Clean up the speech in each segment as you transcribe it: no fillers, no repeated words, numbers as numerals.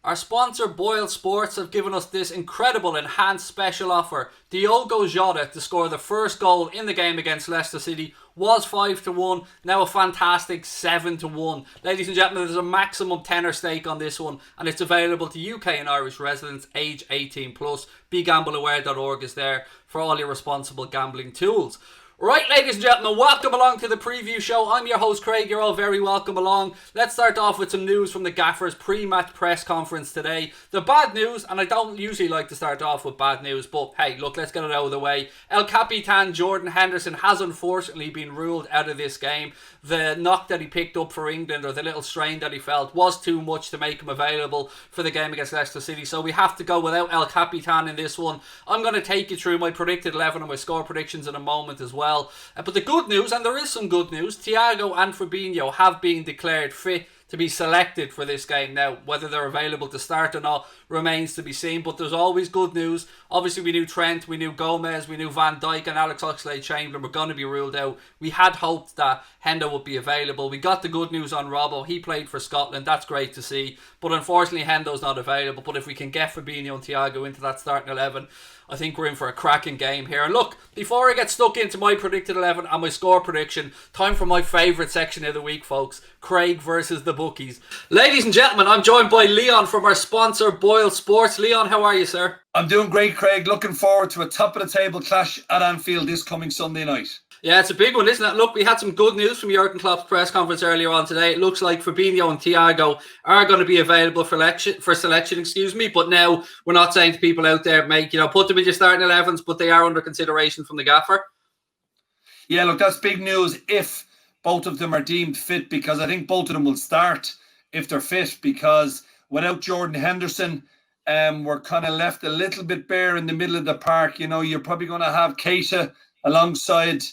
Our sponsor Boyle Sports have given us this incredible enhanced special offer. Diogo Jota to score the first goal in the game against Leicester City was 5-1, now a fantastic 7-1. Ladies and gentlemen, there's a maximum tenner stake on this one, and it's available to UK and Irish residents age 18 plus. BeGambleAware.org is there for all your responsible gambling tools. Right, ladies and gentlemen, welcome along to the preview show. I'm your host Craig, you're all very welcome along. Let's start off with some news from the Gaffer's pre-match press conference today. The bad news, and I don't usually like to start off with bad news, but hey, look, let's get it out of the way. El Capitan Jordan Henderson has unfortunately been ruled out of this game. The knock that he picked up for England, or the little strain that he felt, was too much to make him available for the game against Leicester City, so we have to go without El Capitan in this one. I'm going to take you through my predicted 11 and my score predictions in a moment as well. But the good news, and there is some good news, Thiago and Fabinho have been declared fit to be selected for this game. Now, whether they're available to start or not remains to be seen, but there's always good news. Obviously, we knew Trent, we knew Gomez, we knew Van Dijk and Alex Oxlade-Chamberlain were going to be ruled out. We had hoped that Hendo would be available. We got the good news on Robbo. He played for Scotland. That's great to see. But unfortunately, Hendo's not available. But if we can get Fabinho and Thiago into that starting 11, I think we're in for a cracking game here. And look, before I get stuck into my predicted 11 and my score prediction, time for my favourite section of the week, folks. Craig versus the bookies. Ladies and gentlemen, I'm joined by Leon from our sponsor, Boyle Sports. Leon, how are you, sir? I'm doing great, Craig. Looking forward to a top-of-the-table clash at Anfield this coming Sunday night. Yeah, it's a big one, isn't it? Look, we had some good news from Jurgen Klopp's press conference earlier on today. It looks like Fabinho and Thiago are going to be available for selection, but now we're not saying to people out there, put them in your starting 11s, but they are under consideration from the gaffer. Yeah, look, that's big news if both of them are deemed fit, because I think both of them will start if they're fit, because without Jordan Henderson, we're kind of left a little bit bare in the middle of the park. You know, you're probably going to have Keita alongside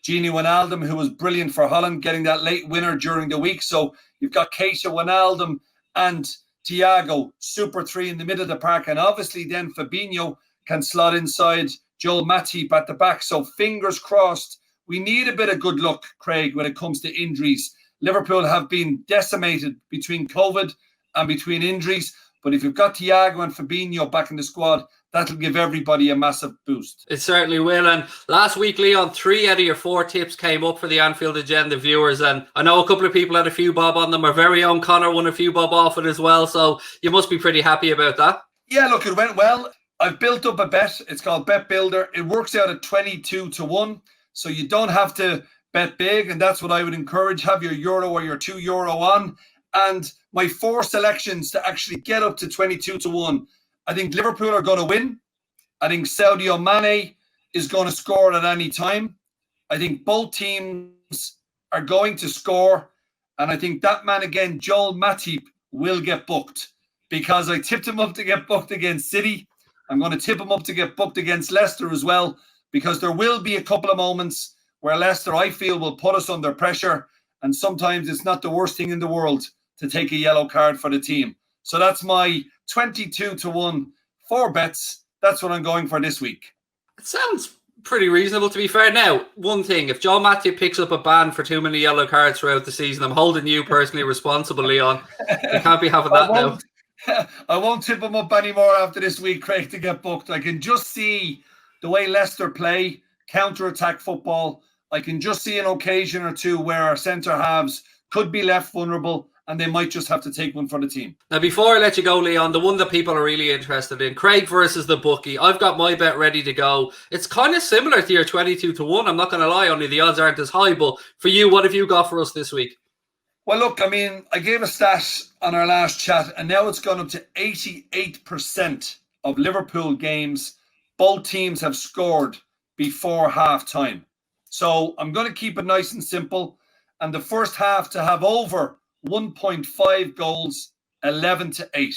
Gini Wijnaldum, who was brilliant for Holland, getting that late winner during the week. So you've got Keita, Wijnaldum and Thiago, super three in the middle of the park. And obviously then Fabinho can slot inside Joel Matip at the back. So fingers crossed. We need a bit of good luck, Craig, when it comes to injuries. Liverpool have been decimated between COVID and between injuries. But if you've got Thiago and Fabinho back in the squad, that'll give everybody a massive boost. It certainly will. And last week, Leon, 3 out of your 4 tips came up for the Anfield Agenda viewers. And I know a couple of people had a few bob on them. Our very own Connor won a few bob off it as well. So you must be pretty happy about that. Yeah, look, it went well. I've built up a bet. It's called Bet Builder. It works out at 22-1. So you don't have to bet big. And that's what I would encourage. Have your euro or your €2 on. And my 4 selections to actually get up to 22-1. I think Liverpool are going to win. I think Sadio Mane is going to score at any time. I think both teams are going to score. And I think that man again, Joel Matip, will get booked, because I tipped him up to get booked against City. I'm going to tip him up to get booked against Leicester as well, because there will be a couple of moments where Leicester, I feel, will put us under pressure. And sometimes it's not the worst thing in the world to take a yellow card for the team. So that's my 22-1, 4 bets. That's what I'm going for this week. It sounds pretty reasonable, to be fair. Now, one thing, if Joe Matthew picks up a ban for too many yellow cards throughout the season, I'm holding you personally responsible, Leon. You can't be having that now. I won't tip him up anymore after this week, Craig, to get booked. I can just see the way Leicester play, counter-attack football. I can just see an occasion or two where our centre-halves could be left vulnerable, and they might just have to take one for the team. Now, before I let you go, Leon, the one that people are really interested in, Craig versus the bookie. I've got my bet ready to go. It's kind of similar to your 22-1. I'm not going to lie, only the odds aren't as high. But for you, what have you got for us this week? Well, look, I mean, I gave a stat on our last chat, and now it's gone up to 88% of Liverpool games. Both teams have scored before half-time. So I'm going to keep it nice and simple. And the first half to have over 1.5 goals, 11-8.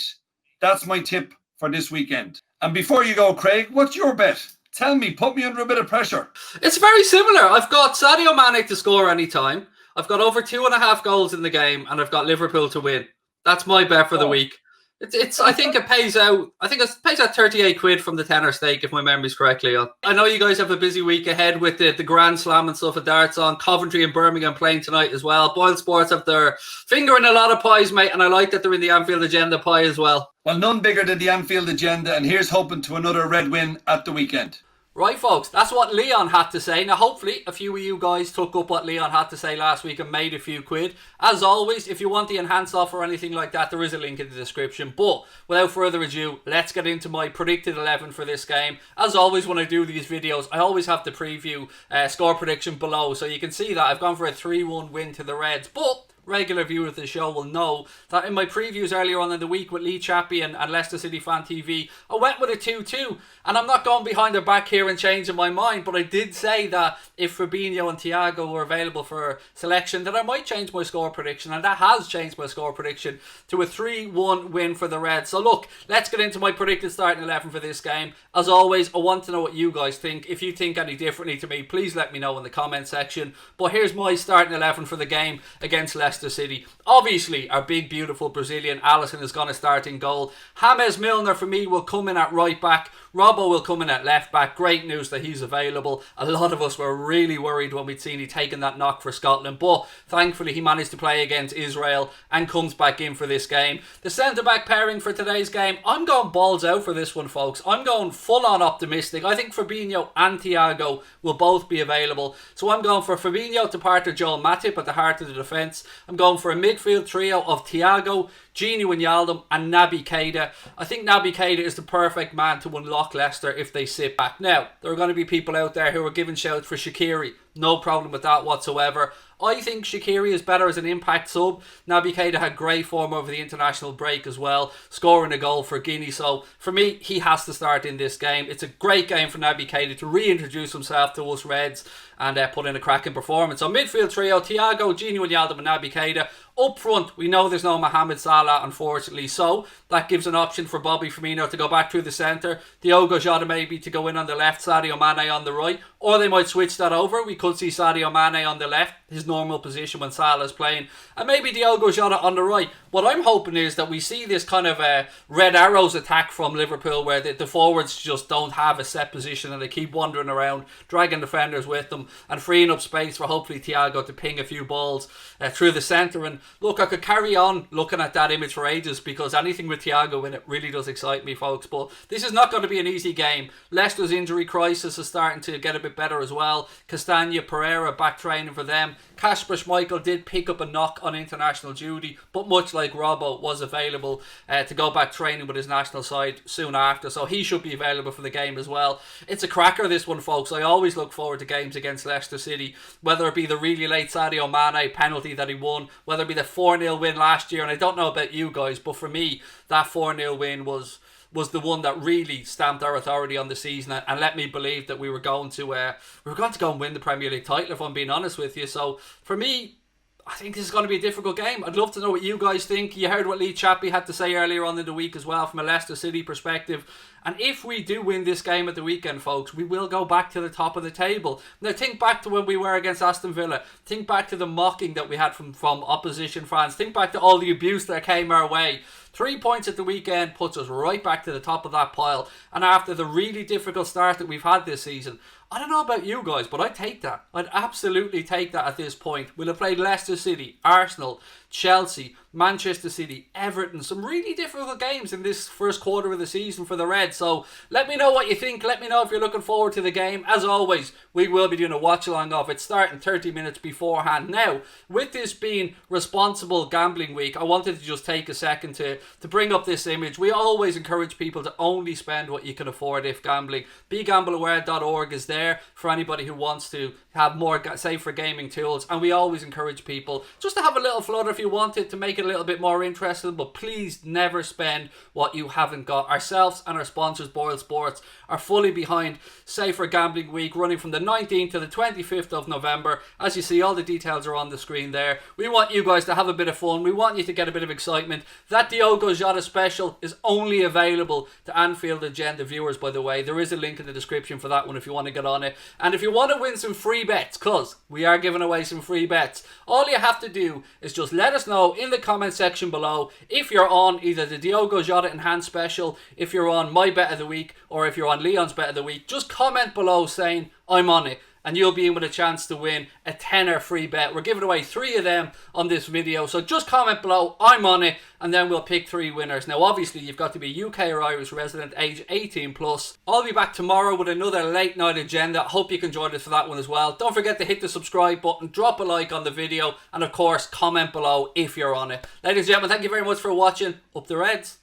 That's my tip for this weekend. And before you go, Craig, what's your bet? Tell me, put me under a bit of pressure. It's very similar. I've got Sadio Mane to score any time. I've got over 2.5 goals in the game, and I've got Liverpool to win. That's my bet for the week. I think it pays out. I think it pays out 38 quid from the tenner stake, if my memory's correctly on. I know you guys have a busy week ahead with the Grand Slam and stuff at darts on. Coventry and Birmingham playing tonight as well. Boyle Sports have their finger in a lot of pies, mate, and I like that they're in the Anfield agenda pie as well. Well, none bigger than the Anfield agenda, and here's hoping to another red win at the weekend. Right, folks, that's what Leon had to say. Now, hopefully, a few of you guys took up what Leon had to say last week and made a few quid. As always, if you want the enhanced offer or anything like that, there is a link in the description. But without further ado, let's get into my predicted 11 for this game. As always, when I do these videos, I always have the preview score prediction below. So you can see that I've gone for a 3-1 win to the Reds. But regular viewers of the show will know that in my previews earlier on in the week with Lee Chappie and Leicester City Fan TV, I went with a 2-2, and I'm not going behind their back here and changing my mind, but I did say that if Fabinho and Thiago were available for selection, that I might change my score prediction, and that has changed my score prediction to a 3-1 win for the Reds. So look, let's get into my predicted starting 11 for this game. As always, I want to know what you guys think. If you think any differently to me, please let me know in the comment section. But here's my starting 11 for the game against Leicester City. Obviously, our big, beautiful Brazilian Alisson is going to start in goal. James Milner for me will come in at right back. Robbo will come in at left back. Great news that he's available. A lot of us were really worried when we'd seen he taken that knock for Scotland, but thankfully he managed to play against Israel and comes back in for this game. The centre-back pairing for today's game, I'm going balls out for this one, folks. I'm going full-on optimistic. I think Fabinho and Thiago will both be available. So I'm going for Fabinho to partner Joel Matip at the heart of the defence. I'm going for a midfield trio of Thiago, Gini Wijnaldum and Naby Keita. I think Naby Keita is the perfect man to unlock Leicester if they sit back. Now, there are going to be people out there who are giving shouts for Shaqiri. No problem with that whatsoever. I think Shaqiri is better as an impact sub. Naby Keita had great form over the international break as well, scoring a goal for Guinea. So for me, he has to start in this game. It's a great game for Naby Keita to reintroduce himself to us Reds and put in a cracking performance. So midfield trio, Thiago, Gini Wijnaldum and Naby Keita. Up front, we know there's no Mohamed Salah, unfortunately, so that gives an option for Bobby Firmino to go back through the centre, Diogo Jota maybe to go in on the left, Sadio Mane on the right, or they might switch that over. We could see Sadio Mane on the left, his normal position when Salah's playing, and maybe Diogo Jota on the right. What I'm hoping is that we see this kind of Red Arrows attack from Liverpool where the forwards just don't have a set position and they keep wandering around, dragging defenders with them and freeing up space for hopefully Thiago to ping a few balls through the centre. And look, I could carry on looking at that image for ages because anything with Thiago in it really does excite me, folks. But this is not going to be an easy game. Leicester's injury crisis is starting to get a bit better as well. Castagna, Pereira back training for them. Kasper Schmeichel did pick up a knock on international duty, but much like Robbo, was available to go back training with his national side soon after, so he should be available for the game as well. It's a cracker, this one, folks. I always look forward to games against Leicester City, whether it be the really late Sadio Mane penalty that he won, whether it be the 4-0 win last year, and I don't know about you guys, but for me, that 4-0 win was the one that really stamped our authority on the season and let me believe that we were going to go and win the Premier League title, if I'm being honest with you. So for me, I think this is going to be a difficult game. I'd love to know what you guys think. You heard what Lee Chappie had to say earlier on in the week as well from a Leicester City perspective. And if we do win this game at the weekend, folks, we will go back to the top of the table. Now, think back to when we were against Aston Villa. Think back to the mocking that we had from opposition fans. Think back to all the abuse that came our way. 3 points at the weekend puts us right back to the top of that pile. And after the really difficult start that we've had this season, I don't know about you guys, but I'd take that. I'd absolutely take that at this point. We'll have played Leicester City, Arsenal, Chelsea, Manchester City, Everton. Some really difficult games in this first quarter of the season for the Reds. So let me know what you think. Let me know if you're looking forward to the game. As always, we will be doing a watch-along of it starting 30 minutes beforehand. Now, with this being responsible gambling week, I wanted to just take a second to bring up this image. We always encourage people to only spend what you can afford if gambling. BeGambleAware.org is there for anybody who wants to have more safer gaming tools, and we always encourage people just to have a little flutter if you want it, to make it a little bit more interesting, but please never spend what you haven't got. Ourselves and our sponsors Boyle Sports are fully behind Safer Gambling Week, running from the 19th to the 25th of November. As you see, all the details are on the screen there. We want you guys to have a bit of fun. We want you to get a bit of excitement. That Diogo Jota special is only available to Anfield agenda viewers, by the way. There is a link in the description for that one if you want to get on it. And if you want to win some free bets, because we are giving away some free bets, all you have to do is just let us know in the comment section below if you're on either the Diogo Jota Enhanced Special, if you're on my Bet of the Week, or if you're on Leon's Bet of the Week. Just comment below saying I'm on it, and you'll be in with a chance to win a tenner free bet. We're giving away 3 of them on this video, so just comment below I'm on it, and then we'll pick 3 winners. Now obviously you've got to be UK or Irish resident, age 18 plus. I'll be back tomorrow with another late night agenda. Hope you can join us for that one as well. Don't forget to hit the subscribe button, drop a like on the video, and of course comment below if you're on it. Ladies and gentlemen, thank you very much for watching. Up the Reds.